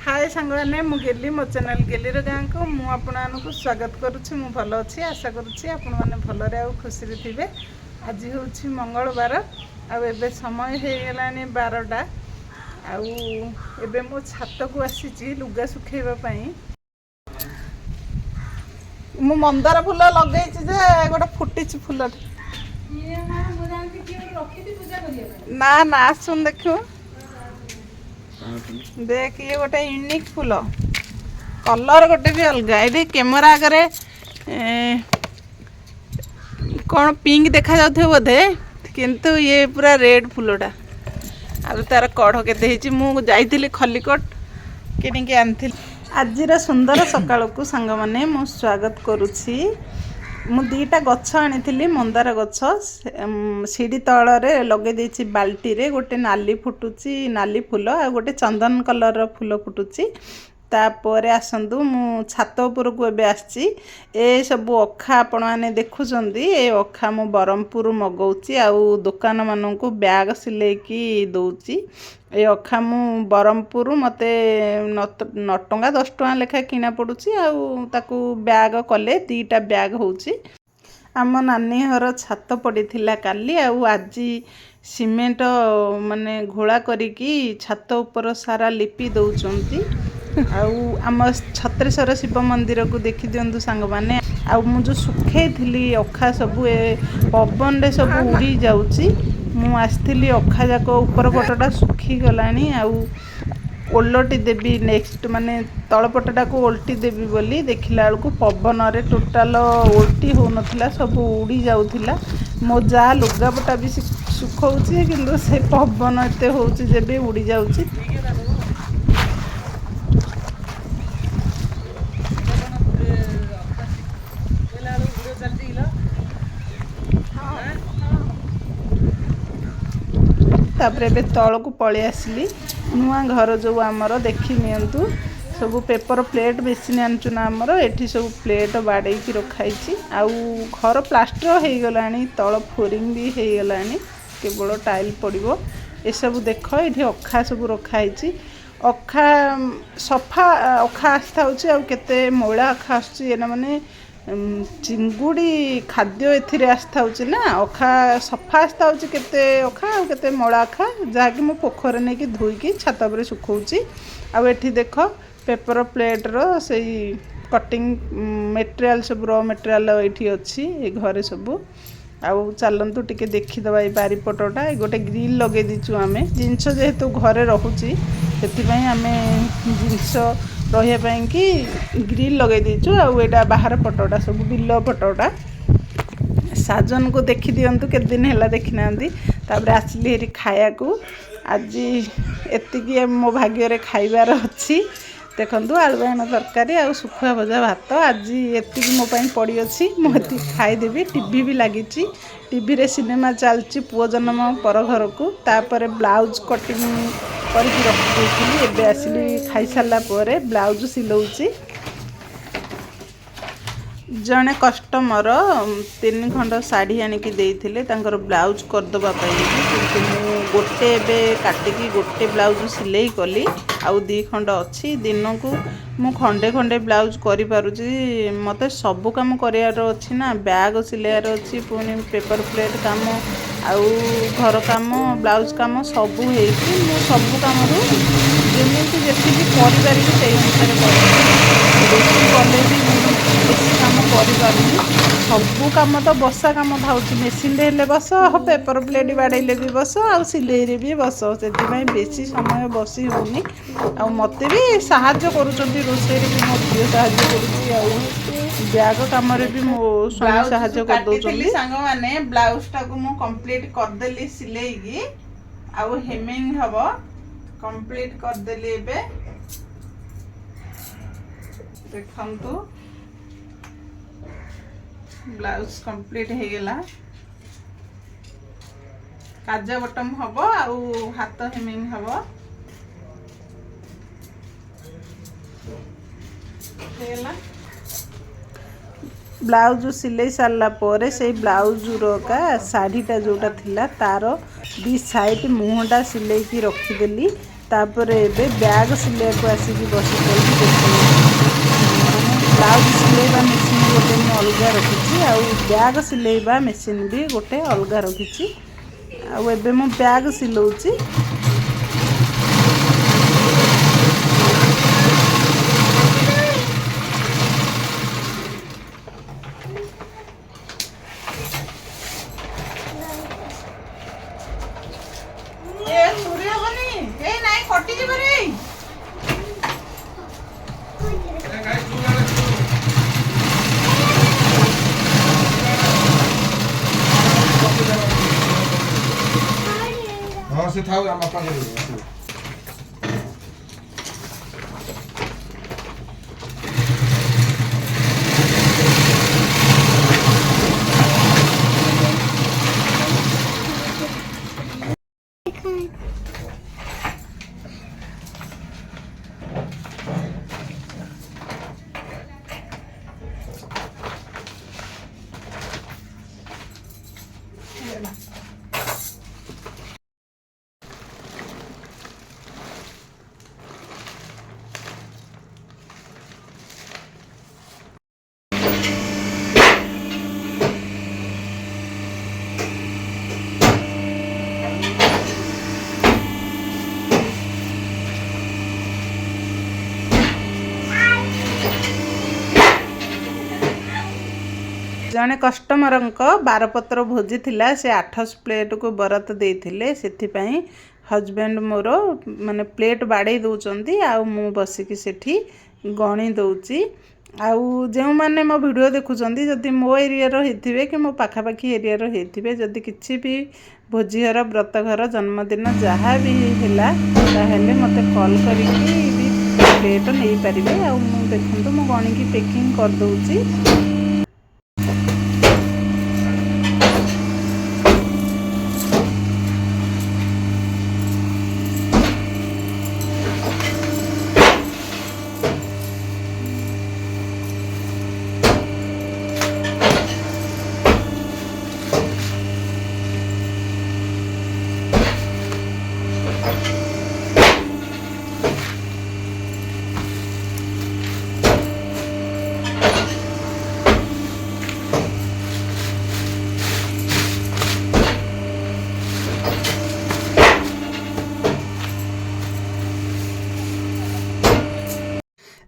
हाय सांगने मु गेली मो चैनल गेलीर गाँ को मु आपको स्वागत करुच्ची। मु भल अच्छी आशा करुच्ची आपण मैंने भलरे आ खुशी थे। आज हूँ मंगलवार आबे समय हो गलानी 12टा आबे मो छात को आसी लुगा सुखेवाई। मु मंदार फुल लगे गोटे फुटी फुल ना ना आसुन देखु देख ये गोटे यूनिक फुल कलर गोटे भी अलग ये कैमेरा आगे कौन पिंक देखा जाऊ बोधे किंतु ये पूरा रेड फुलटा आ तार कढ़ के मु जाइली खलिकोट किनिकी आनी। आज सुंदर सकाल को सांग माने मु स्वागत करुछि। मु दीटा गछ आनी मंदार गछ सीढ़ी तलरे लगे देछि बाल्टी रे गोटे नाली फुटुची नाली फुल आ गोटे चंदन कलर फुल फुटुची। तापर आसंतु मु छात उपर को एबे आछि। ए सब अखा आपण माने देखुचंदी ए अखा मु बरमपुर मगौची आउ दुकान माननकु बैग सिलेकी दउची। ए अखा मु बरमपुर मते 9 टंका 10 टंका लेखा किना पड़ुची आउ ताकू बैग कले 2टा बैग होची। आम नानी हर छात पड़ीथिला काली आउ आजी सीमेंट माने घोड़ा करिकी छात ऊपर सारा लिपि दउचंती। आउ आम छत्रेश्वर शिव मंदिर को देखि दियंतु सांग माने आउ मु जो सुखे थिली अखा सब पवन रे सब उड़ी जाउची। मु आस्थिली अखा जाक ऊपर पटटा सुखी गलानी आउ ओलटी देवी नेक्स्ट माने तलपटटा को ओल्टी देवी बोली देखिला बेलू पवन रे टोटाल ओल्टी हो नथिला सब उड़ी जाउथिला। मो जा लुगापटा भी सुखौची किंतु से पवन एते होउची जेबे उड़ी जाउची। तापर एबे तल को पळे आसली नुआ घर जो आमर देखि नियंतु सब पेपर प्लेट बेसी आनचु ना आमर एठी सब प्लेट बाड़े की रखाई आउ घर प्लास्टर हो गलानी तल फ्लोरिंग भी हो गलानी केवल टाइल पड़िबो। ए सब देख एठी अखा सब रखाई अखा सफा अखा आस्था होची आउ केते मोळा अखा आछी एना माने चिंगुड़ी खाद्य एथिरे आस्था होची ना अखा सफा आस्था होची केते अखा आ केते मोळा अखा जाकि मो पोखरे नै कि धोईकी छात पर सुखौची। आ एठी देख पेपर प्लेट रो सेई कटिंग मटेरियल सब रॉ मटेरियल एठी अछि ए घरे सब। आउ चलंतु टिके देखि दबा ए बारीपटटा गोटे ग्रिल लगे दिचु आमे जिंस जेहेतु घरे रहूची सेति पई आमे जिंस रहिया पई कि ग्रिल लगे दिचु। आउ एटा बाहर पटटा सब बिल पटटा साजन को देखि दियंतु के दिन हैला देखि नांदी। तापर आसली हेरी खाया को आज एतिकी मो भाग्य रे खाइबार अछि। देखंतु आलू बाइगण तरकारी आ सुखुआ भजा भात आज एतिकी मो पई पड़ी अछि। मो एति खाइ देबी। टीवी भी लागिची टीवी रे सिनेमा चलची पुओ जन्म पर घर को तापर ब्लाउज कटिंग करके रखी देइथिली। एबे आसली खाई साला परे ब्लाउज सिलौची। जने कस्टमर 3 खंड साड़ी आनिकी देइथिले तांकर ब्लाउज कर दबा पई किंतु मु गोटे एबे काटिकी गोटे ब्लाउज सिलाई कली आउ 2 खंड अछि। दिन को मु खंडे खंडे ब्लाउज करि पारुची मते सब काम करियार अछि ना बैग सिलायर अछि पुनी पेपर प्लेट काम आउ घर काम ब्लाउज काम सब हेछि। मु सब काम रो जेमिति जेति करि पारि सेही अनुसार बेसी कले भी बेसी काम करि पारुनी। सब काम तो बसा काम थाउची मेसिन रे बस पेपर प्लेट बाड़ेले भी बस आ सिलाई रे भी बस से बेसी समय बसी होनी। आ मते भी साहाय्य करूचंती रोषे रे भी मो झियो साहाय्य करूची आ बैग काम रे भी मो स्वामी साहाय्य कर दउचंती। संग माने ब्लाउज टा को मो कंप्लीट कर देली सिलाई की आ हेमिंग हबो कंप्लीट कर देली। एबे देखंतु ब्लाउज कंप्लीट हो गला काजा बटम हबो आउ हाथ हेमिंग हबो हेला। ब्लाउज सिलाई सारा पर से ब्लाउज का शाढ़ीटा जोटा थिला तार 2 साइड मुहटा सिलाई की रखीदेली तापर एबे बैग सिलाई आसिक बस ब्लाउज सिलेबा मेसीन गोटे मुझे अलग रखी आउ बैग सिलेबा मेसीन भी गोटे अलग रखी आबे मु बैग सिलौची हाँ से था हम आपा कर जड़े कस्टमर बारपत्र भोजी थिला से 800 प्लेट को बरत देते से हजबैंड मोर माने प्लेट बाड़े दौरान आउ मु बसिकी सेठी गणी दौची आउ जो मैंने मो वीडियो देखुंत जदि मो एरिया होइथिबे कि मो पाखापाखी एरिया होइथिबे जदि किछि भी भोजी घर व्रत घर जन्मदिन जहाँ भी हैला ताहेले मते कॉल करिकी भी प्लेट नहीं पारिबे आउ मु देखंतु मो गणिकी पैकिंग कर दउची।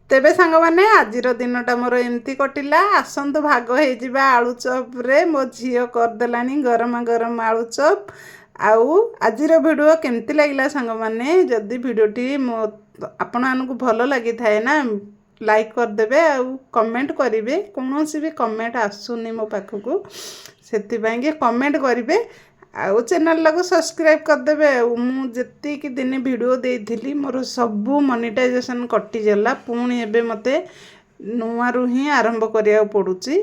तेबे सांग माने आजिर दिनटा मोर एमती कटिला आसंतु भाग हो आलू चॉप रे मो झील करदेलानी गरम गरम आलू चॉप आउ आजिर वीडियो केमती लगिला सांग माने जदि वीडियोटी मो आपण मानकु भल लगी थाए ना लाइक करदेबे आउ कमेंट करिवे कोनोसी भी कमेंट आसुनी मो पाखकु सेति बांगे कमेंट करिवे आउ चैनल को सब्सक्राइब करदेबे मु जेतिकी दिन वीडियो देइथिली मोर सबू मोनेटाइजेशन कटिगला पुणी एबे मते नुआ रु ही आरंभ करिया पड़ुची।